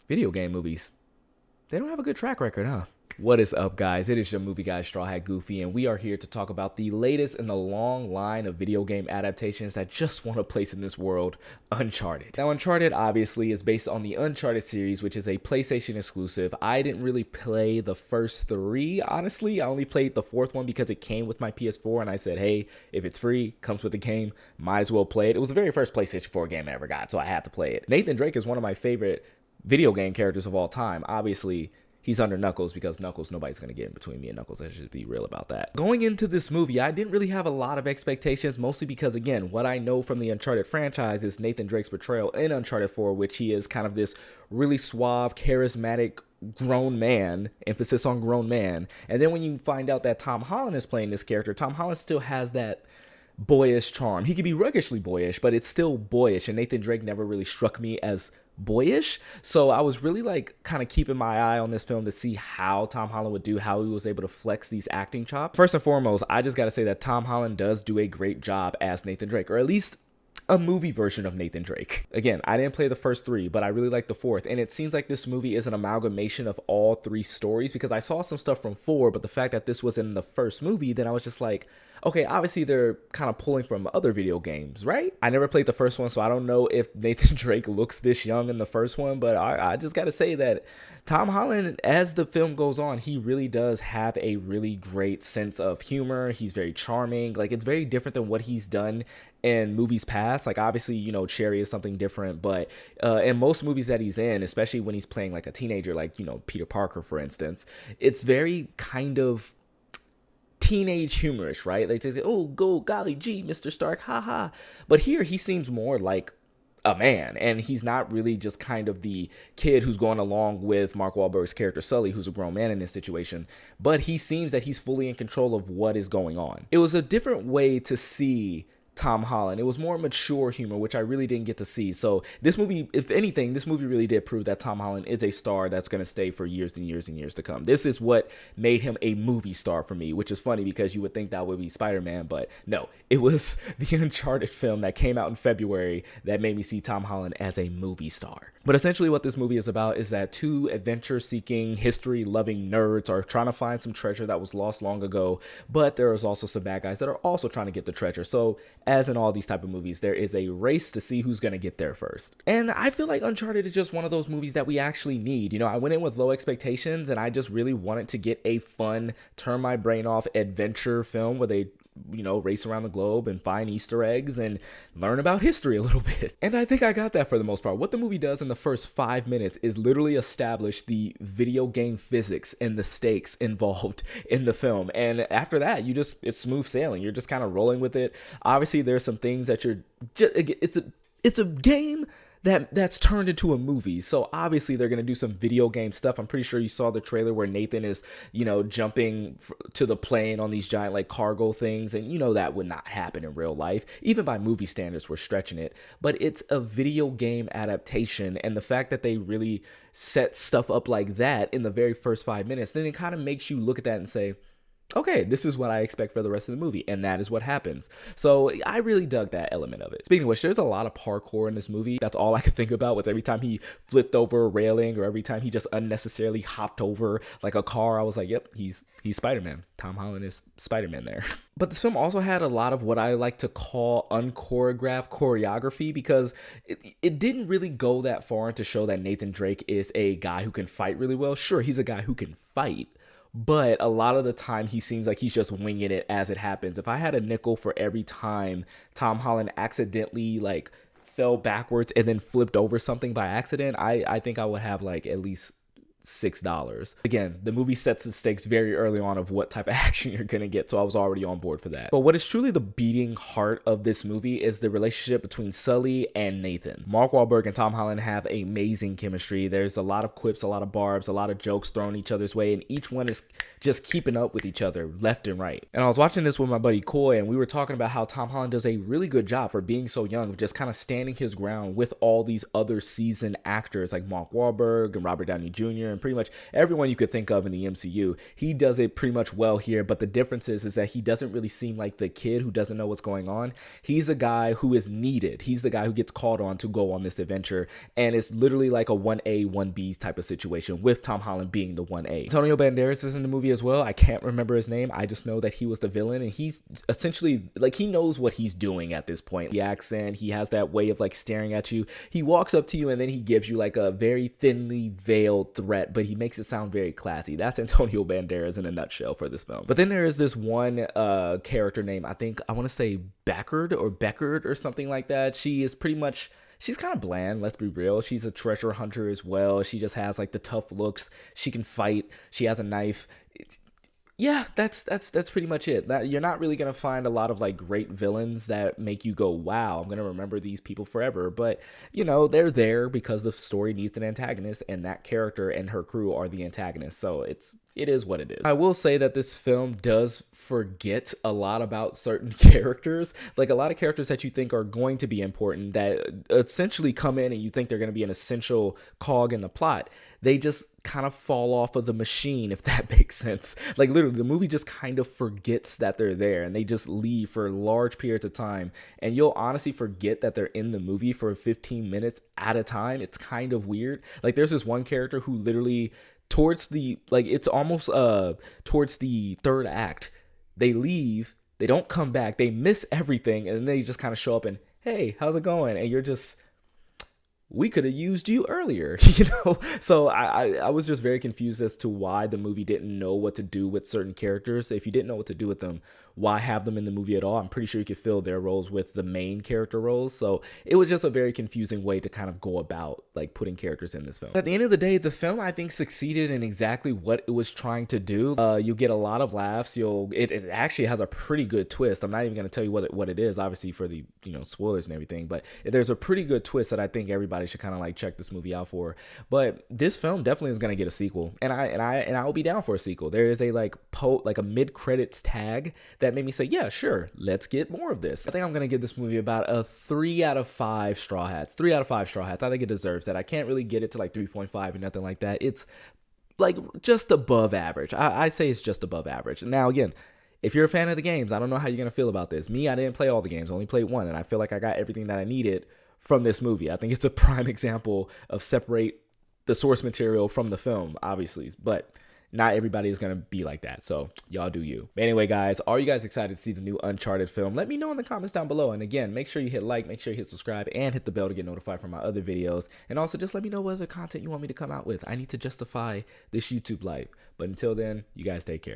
video game movies, they don't have a good track record, huh? What is up, guys? It is your movie guy, Straw Hat Goofy, and we are here to talk about the latest in the long line of video game adaptations that just want a place in this world, Uncharted. Now, Uncharted obviously is based on the Uncharted series, which is a PlayStation exclusive. I didn't really play the first three, honestly. I only played the fourth one because it came with my PS4, and I said, hey, if it's free, comes with the game, might as well play it. It was the very first PlayStation 4 game I ever got, so I had to play it. Nathan Drake is one of my favorite video game characters of all time. Obviously, he's under Knuckles because Knuckles, nobody's going to get in between me and Knuckles. I should be real about that. Going into this movie, I didn't really have a lot of expectations, mostly because, again, what I know from the Uncharted franchise is Nathan Drake's portrayal in Uncharted 4, which he is kind of this really suave, charismatic, grown man, emphasis on grown man. And then when you find out that Tom Holland is playing this character, Tom Holland still has that boyish charm. He can be ruggishly boyish, but it's still boyish, and Nathan Drake never really struck me as boyish. So I was really like kind of keeping my eye on this film to see how Tom Holland would do, how he was able to flex these acting chops. First and foremost, I just got to say that Tom Holland does do a great job as Nathan Drake, or at least a movie version of Nathan Drake. Again, I didn't play the first three, but I really like the fourth. And it seems like this movie is an amalgamation of all three stories, because I saw some stuff from four, but the fact that this was in the first movie, then I was just like, okay, obviously they're kind of pulling from other video games, right? I never played the first one, so I don't know if Nathan Drake looks this young in the first one, but I just got to say that Tom Holland, as the film goes on, he really does have a really great sense of humor. He's very charming. Like, it's very different than what he's done in movies past. Like, obviously, you know, Cherry is something different, but in most movies that he's in, especially when he's playing like a teenager, like, you know, Peter Parker, for instance, it's very kind of teenage humorous, right? They say, oh, go, golly gee, Mr. Stark, haha. But here he seems more like a man, and he's not really just kind of the kid who's going along with Mark Wahlberg's character Sully, who's a grown man in this situation, but he seems that he's fully in control of what is going on. It was a different way to see Tom Holland. It was more mature humor, which I really didn't get to see. So this movie, if anything, this movie really did prove that Tom Holland is a star that's going to stay for years and years and years to come. This is what made him a movie star for me, which is funny because you would think that would be Spider-Man, but no, it was the Uncharted film that came out in February that made me see Tom Holland as a movie star. But essentially what this movie is about is that two adventure-seeking, history-loving nerds are trying to find some treasure that was lost long ago, but there is also some bad guys that are also trying to get the treasure. So as in all these type of movies, there is a race to see who's going to get there first. And I feel like Uncharted is just one of those movies that we actually need. You know, I went in with low expectations, and I just really wanted to get a fun, turn my brain off adventure film where they, you know, race around the globe and find Easter eggs and learn about history a little bit. And I think I got that for the most part. What the movie does in the first 5 minutes is literally establish the video game physics and the stakes involved in the film. And after that, it's smooth sailing. You're just kind of rolling with it. Obviously, there's some things that it's a game that's turned into a movie. So obviously they're going to do some video game stuff. I'm pretty sure you saw the trailer where Nathan is, you know, jumping to the plane on these giant like cargo things. And you know, that would not happen in real life. Even by movie standards, we're stretching it. But it's a video game adaptation. And the fact that they really set stuff up like that in the very first 5 minutes, then it kind of makes you look at that and say, okay, this is what I expect for the rest of the movie, and that is what happens. So I really dug that element of it. Speaking of which, there's a lot of parkour in this movie. That's all I could think about was every time he flipped over a railing or every time he just unnecessarily hopped over like a car. I was like, yep, he's Spider-Man. Tom Holland is Spider-Man there. But this film also had a lot of what I like to call unchoreographed choreography, because it didn't really go that far to show that Nathan Drake is a guy who can fight really well. Sure, he's a guy who can fight, but a lot of the time he seems like he's just winging it as it happens. If I had a nickel for every time Tom Holland accidentally like fell backwards and then flipped over something by accident, I think I would have like at least $6. Again, the movie sets the stakes very early on of what type of action you're gonna get, so I was already on board for that. But what is truly the beating heart of this movie is the relationship between Sully and Nathan. Mark Wahlberg and Tom Holland have amazing chemistry. There's a lot of quips, a lot of barbs, a lot of jokes thrown each other's way, and each one is just keeping up with each other left and right. And I was watching this with my buddy Coy, and we were talking about how Tom Holland does a really good job for being so young of just kind of standing his ground with all these other seasoned actors like Mark Wahlberg and Robert Downey Jr. and pretty much everyone you could think of in the MCU. He does it pretty much well here, but the difference is that he doesn't really seem like the kid who doesn't know what's going on. He's a guy who is needed. He's the guy who gets called on to go on this adventure, and it's literally like a 1A, 1B type of situation, with Tom Holland being the 1A. Antonio Banderas is in the movie as well. I can't remember his name. I just know that he was the villain, and he's essentially like, he knows what he's doing at this point. The accent, he has that way of like staring at you. He walks up to you and then he gives you like a very thinly veiled threat, but he makes it sound very classy. That's Antonio Banderas in a nutshell for this film. But then there is this one character name, I want to say Beckard or something like that. She is pretty much, she's kind of bland, let's be real. She's a treasure hunter as well. She just has like the tough looks. She can fight. She has a knife. Yeah, that's pretty much it. You're not really gonna find a lot of like great villains that make you go, wow, I'm gonna remember these people forever. But you know, they're there because the story needs an antagonist, and that character and her crew are the antagonists. So it is what it is. I will say that this film does forget a lot about certain characters, like a lot of characters that you think are going to be important, that essentially come in and you think they're going to be an essential cog in the plot. They just kind of fall off of the machine, if that makes sense. Like literally, the movie just kind of forgets that they're there, and they just leave for large periods of time. And you'll honestly forget that they're in the movie for 15 minutes at a time. It's kind of weird. Like there's this one character who literally, towards the, like, it's almost towards the third act, they leave, they don't come back, they miss everything, and then they just kind of show up and, hey, how's it going? And you're just, we could have used you earlier, you know? So I was just very confused as to why the movie didn't know what to do with certain characters. If you didn't know what to do with them, why have them in the movie at all? I'm pretty sure you could fill their roles with the main character roles. So it was just a very confusing way to kind of go about like putting characters in this film. At the end of the day, the film, I think, succeeded in exactly what it was trying to do. You get a lot of laughs. It actually has a pretty good twist. I'm not even going to tell you what it is, obviously, for the, you know, spoilers and everything, but there's a pretty good twist that I think everybody should kind of like check this movie out for. But this film definitely is going to get a sequel, and I will be down for a sequel. There is a like a mid-credits tag that made me say, yeah, sure, let's get more of this. I think I'm going to give this movie about a 3 out of 5 straw hats. 3 out of 5 straw hats. I think it deserves that. I can't really get it to like 3.5 or nothing like that. It's like just above average. I say it's just above average. Now, again, if you're a fan of the games, I don't know how you're going to feel about this. Me, I didn't play all the games. I only played one, and I feel like I got everything that I needed from this movie. I think it's a prime example of separate the source material from the film, obviously, but not everybody is going to be like that. So y'all do you. But anyway, guys, are you guys excited to see the new Uncharted film? Let me know in the comments down below. And again, make sure you hit like, make sure you hit subscribe, and hit the bell to get notified from my other videos. And also just let me know what other content you want me to come out with. I need to justify this YouTube life. But until then, you guys take care.